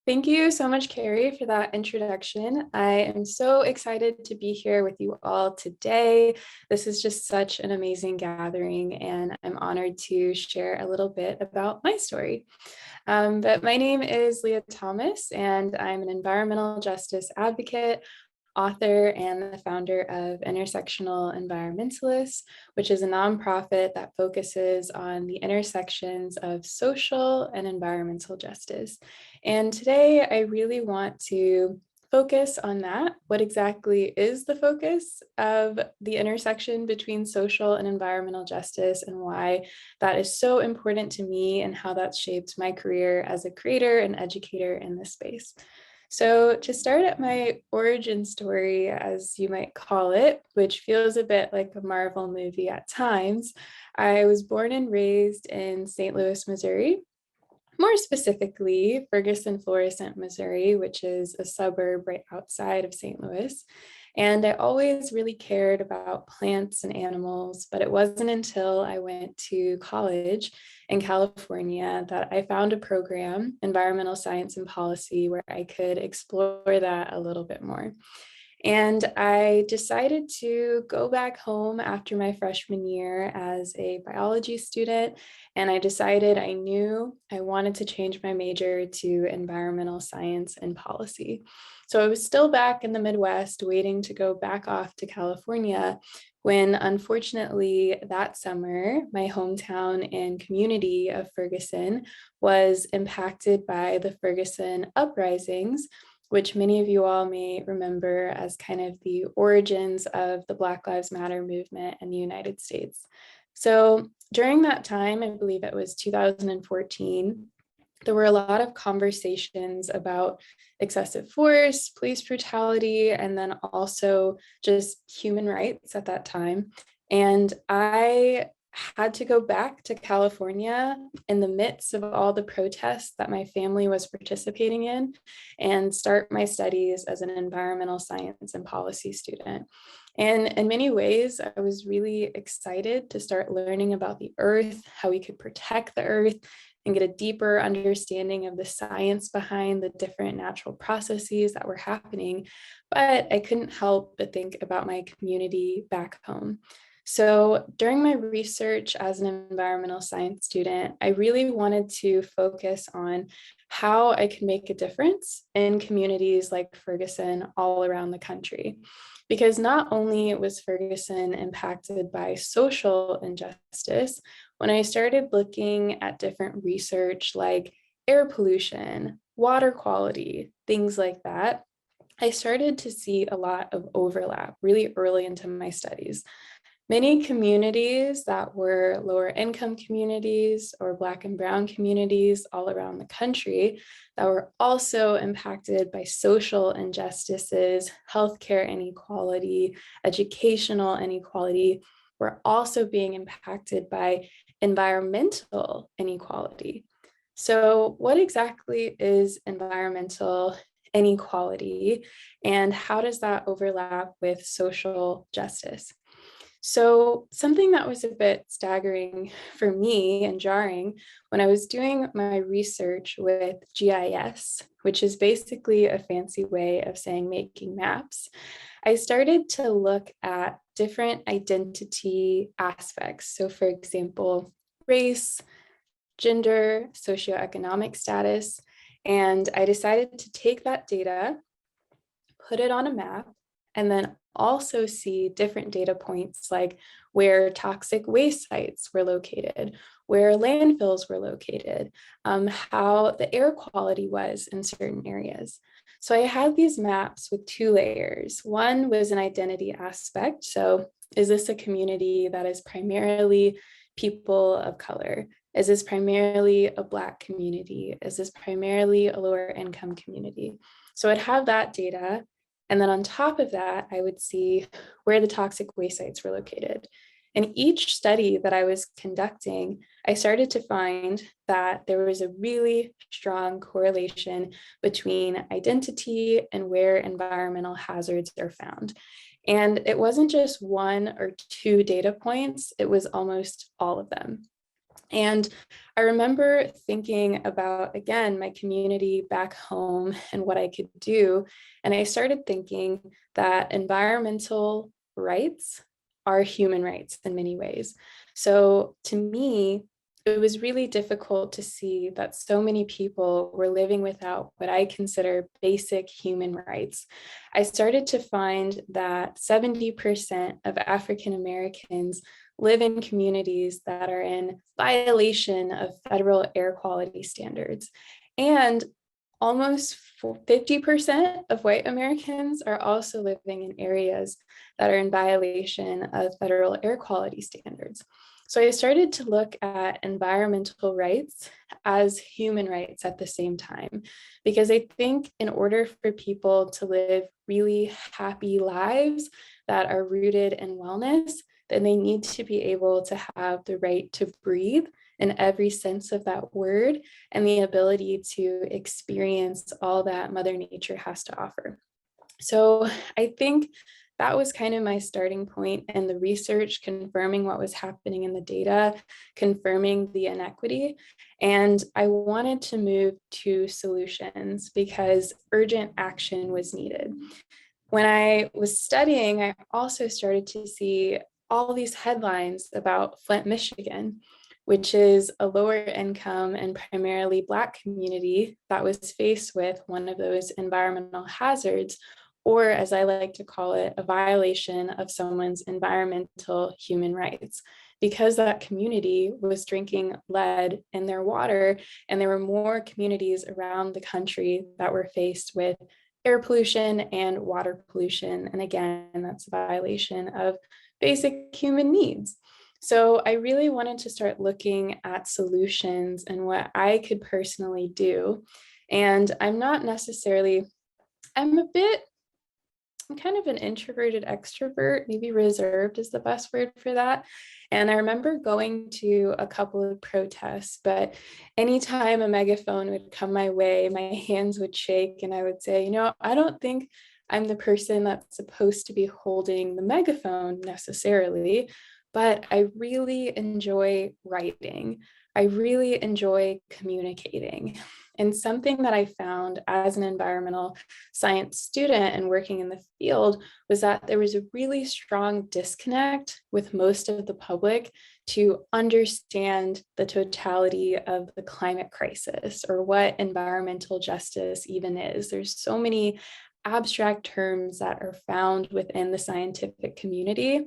Thank you so much, Carrie, for that introduction. I am so excited to be here with you all today. This is just such an amazing gathering, and I'm honored to share a little bit about my story. But my name is Leah Thomas, and I'm an environmental justice advocate, author, and the founder of Intersectional Environmentalists, which is a nonprofit that focuses on the intersections of social and environmental justice. And today I really want to focus on that. What exactly is the focus of the intersection between social and environmental justice, and why that is so important to me, and how that's shaped my career as a creator and educator in this space. So to start at my origin story, as you might call it, which feels a bit like a Marvel movie at times, I was born and raised in St. Louis, Missouri. More specifically, Ferguson, Florissant, Missouri, which is a suburb right outside of St. Louis. And I always really cared about plants and animals, but it wasn't until I went to college in California that I found a program, Environmental Science and Policy, where I could explore that a little bit more. And I decided to go back home after my freshman year as a biology student. And I decided I knew I wanted to change my major to environmental science and policy. So I was still back in the Midwest waiting to go back off to California when, unfortunately, that summer, my hometown and community of Ferguson was impacted by the Ferguson uprisings, which many of you all may remember as kind of the origins of the Black Lives Matter movement in the United States. So during that time, I believe it was 2014, there were a lot of conversations about excessive force, police brutality, and then also just human rights at that time. And I had to go back to California in the midst of all the protests that my family was participating in and start my studies as an environmental science and policy student. And in many ways, I was really excited to start learning about the earth, how we could protect the earth, and get a deeper understanding of the science behind the different natural processes that were happening. But I couldn't help but think about my community back home. So during my research as an environmental science student, I really wanted to focus on how I could make a difference in communities like Ferguson all around the country. Because not only was Ferguson impacted by social injustice, when I started looking at different research like air pollution, water quality, things like that, I started to see a lot of overlap really early into my studies. Many communities that were lower income communities or Black and Brown communities all around the country that were also impacted by social injustices, healthcare inequality, educational inequality, were also being impacted by environmental inequality. So, what exactly is environmental inequality, and how does that overlap with social justice? So, something that was a bit staggering for me and jarring when I was doing my research with GIS, which is basically a fancy way of saying making maps, I started to look at different identity aspects. So, for example, race, gender, socioeconomic status. And I decided to take that data, put it on a map, and then also see different data points like where toxic waste sites were located, where landfills were located, how the air quality was in certain areas. So I had these maps with two layers. One was an identity aspect. So is this a community that is primarily people of color? Is this primarily a Black community? Is this primarily a lower income community? So I'd have that data. And then on top of that, I would see where the toxic waste sites were located. And each study that I was conducting, I started to find that there was a really strong correlation between identity and where environmental hazards are found. And it wasn't just one or two data points, it was almost all of them. And I remember thinking about, again, my community back home and what I could do. And I started thinking that environmental rights are human rights in many ways. So to me, it was really difficult to see that so many people were living without what I consider basic human rights. I started to find that 70% of African Americans live in communities that are in violation of federal air quality standards. And almost 50% of white Americans are also living in areas that are in violation of federal air quality standards. So I started to look at environmental rights as human rights at the same time, because I think in order for people to live really happy lives that are rooted in wellness, then they need to be able to have the right to breathe in every sense of that word and the ability to experience all that Mother Nature has to offer. So I think that was kind of my starting point, and the research confirming what was happening in the data, confirming the inequity. And I wanted to move to solutions because urgent action was needed. When I was studying, I also started to see all these headlines about Flint, Michigan, which is a lower income and primarily Black community that was faced with one of those environmental hazards, or as I like to call it, a violation of someone's environmental human rights, because that community was drinking lead in their water, and there were more communities around the country that were faced with air pollution and water pollution. And again, that's a violation of basic human needs. So I really wanted to start looking at solutions and what I could personally do. And I'm kind of an introverted extrovert, maybe reserved is the best word for that. And I remember going to a couple of protests, but anytime a megaphone would come my way, my hands would shake and I would say, I don't think I'm the person that's supposed to be holding the megaphone necessarily, but I really enjoy writing. I really enjoy communicating. And something that I found as an environmental science student and working in the field was that there was a really strong disconnect with most of the public to understand the totality of the climate crisis or what environmental justice even is. There's so many abstract terms that are found within the scientific community.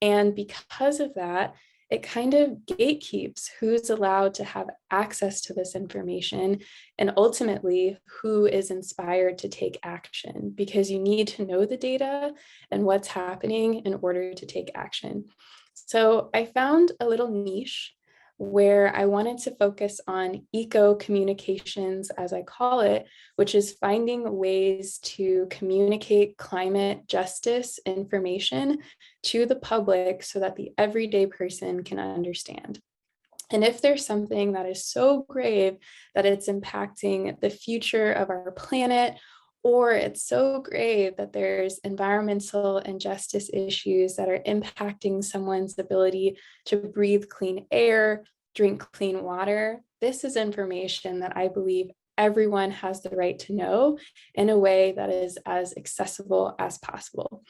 And because of that, it kind of gatekeeps who's allowed to have access to this information and ultimately who is inspired to take action, because you need to know the data and what's happening in order to take action. So I found a little niche where I wanted to focus on eco communications, as I call it, which is finding ways to communicate climate justice information to the public so that the everyday person can understand. And if there's something that is so grave that it's impacting the future of our planet, or it's so grave that there's environmental and justice issues that are impacting someone's ability to breathe clean air, drink clean water, this is information that I believe everyone has the right to know in a way that is as accessible as possible.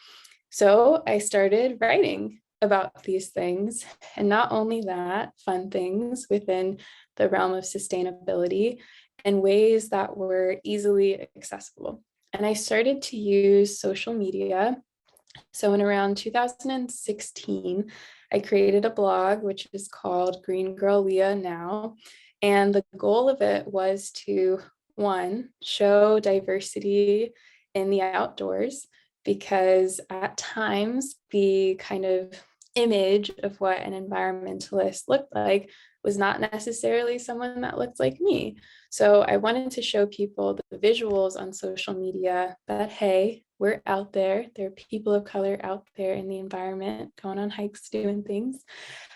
So I started writing about these things, and not only that, fun things within the realm of sustainability in ways that were easily accessible. And I started to use social media. So in around 2016, I created a blog, which is called Green Girl Leah Now. And the goal of it was to, one, show diversity in the outdoors, because at times the kind of image of what an environmentalist looked like was not necessarily someone that looked like me. So I wanted to show people the visuals on social media that, hey, we're out there. There are people of color out there in the environment going on hikes, doing things.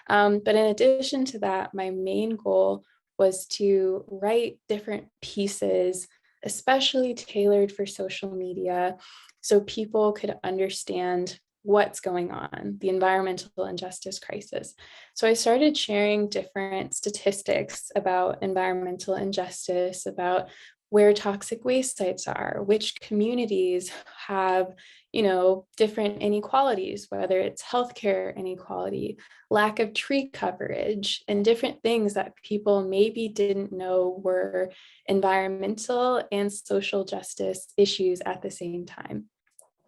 But in addition to that, my main goal was to write different pieces, especially tailored for social media, so people could understand what's going on, the environmental injustice crisis. So I started sharing different statistics about environmental injustice, about where toxic waste sites are, which communities have, different inequalities, whether it's healthcare inequality, lack of tree coverage, and different things that people maybe didn't know were environmental and social justice issues at the same time.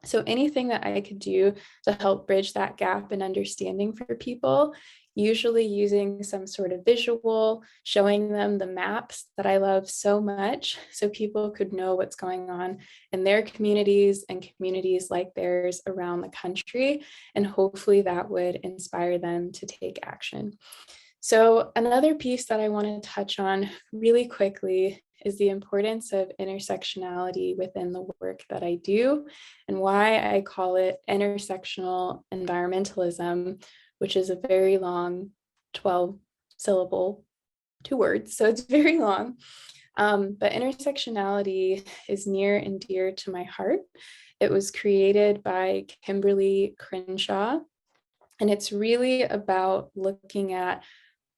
So anything that I could do to help bridge that gap in understanding for people, usually using some sort of visual, showing them the maps that I love so much so people could know what's going on in their communities and communities like theirs around the country. And hopefully that would inspire them to take action. So another piece that I want to touch on really quickly is the importance of intersectionality within the work that I do and why I call it intersectional environmentalism, which is a very long 12-syllable, 2 words, so it's very long. But intersectionality is near and dear to my heart. It was created by Kimberly Crenshaw, and it's really about looking at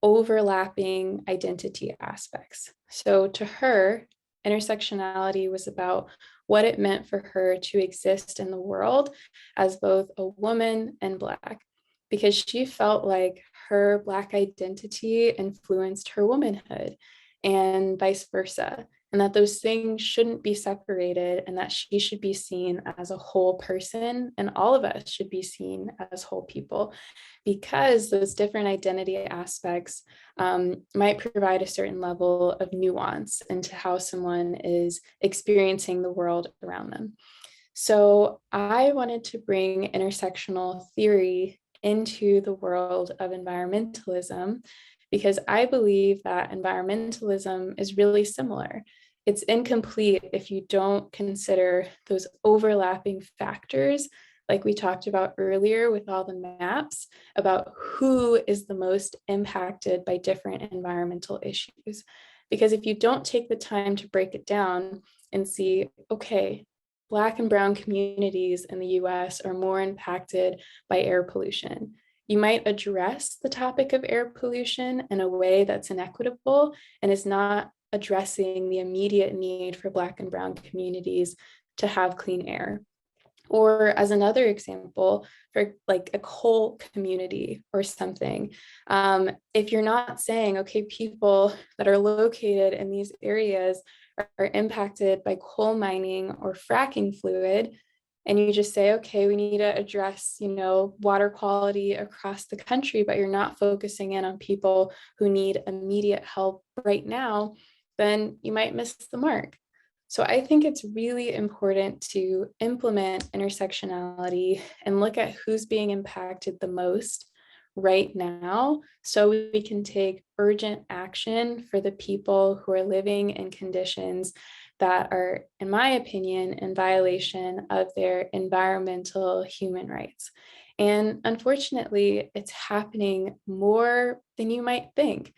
overlapping identity aspects. So to her, intersectionality was about what it meant for her to exist in the world as both a woman and Black, because she felt like her Black identity influenced her womanhood and vice versa, and that those things shouldn't be separated, and that she should be seen as a whole person, and all of us should be seen as whole people, because those different identity aspects might provide a certain level of nuance into how someone is experiencing the world around them. So I wanted to bring intersectional theory into the world of environmentalism because I believe that environmentalism is really similar. It's incomplete if you don't consider those overlapping factors, like we talked about earlier with all the maps, about who is the most impacted by different environmental issues. Because if you don't take the time to break it down and see, okay, Black and Brown communities in the US are more impacted by air pollution. You might address the topic of air pollution in a way that's inequitable and is not addressing the immediate need for Black and Brown communities to have clean air. Or as another example, for like a coal community or something, if you're not saying, okay, people that are located in these areas are impacted by coal mining or fracking fluid, and you just say, okay, we need to address, water quality across the country, but you're not focusing in on people who need immediate help right now, then you might miss the mark. So I think it's really important to implement intersectionality and look at who's being impacted the most right now so we can take urgent action for the people who are living in conditions that are, in my opinion, in violation of their environmental human rights. And unfortunately, it's happening more than you might think.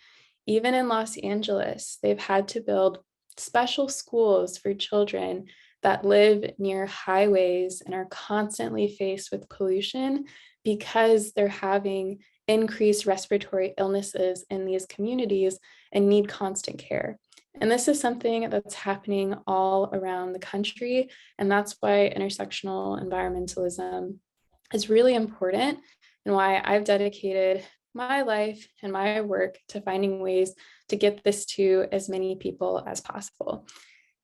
Even in Los Angeles, they've had to build special schools for children that live near highways and are constantly faced with pollution because they're having increased respiratory illnesses in these communities and need constant care. And this is something that's happening all around the country. And that's why intersectional environmentalism is really important and why I've dedicated my life and my work to finding ways to get this to as many people as possible.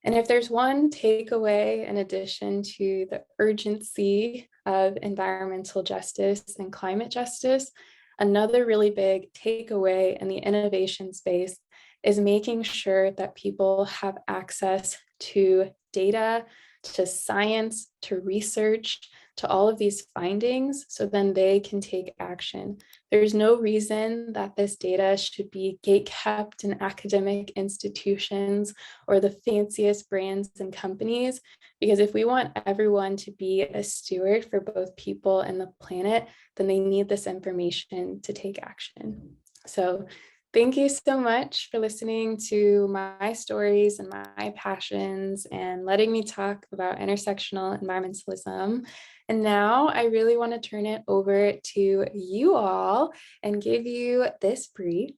And if there's one takeaway in addition to the urgency of environmental justice and climate justice, another really big takeaway in the innovation space is making sure that people have access to data, to science, to research, to all of these findings, so then they can take action. There's no reason that this data should be gatekept in academic institutions or the fanciest brands and companies, because if we want everyone to be a steward for both people and the planet, then they need this information to take action. So Thank you so much for listening to my stories and my passions and letting me talk about intersectional environmentalism. And now I really want to turn it over to you all and give you this brief.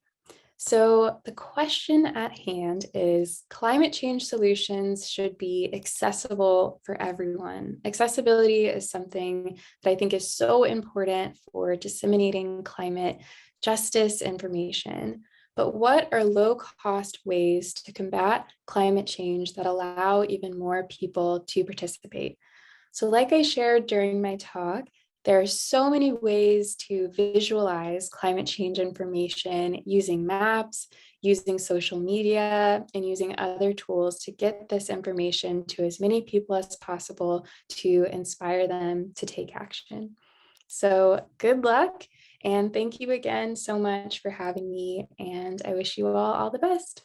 So, the question at hand is climate change solutions should be accessible for everyone. Accessibility is something that I think is so important for disseminating climate justice information. But what are low cost ways to combat climate change that allow even more people to participate? So, like I shared during my talk, there are so many ways to visualize climate change information using maps, using social media, and using other tools to get this information to as many people as possible to inspire them to take action. So, good luck. And thank you again so much for having me. And I wish you all the best.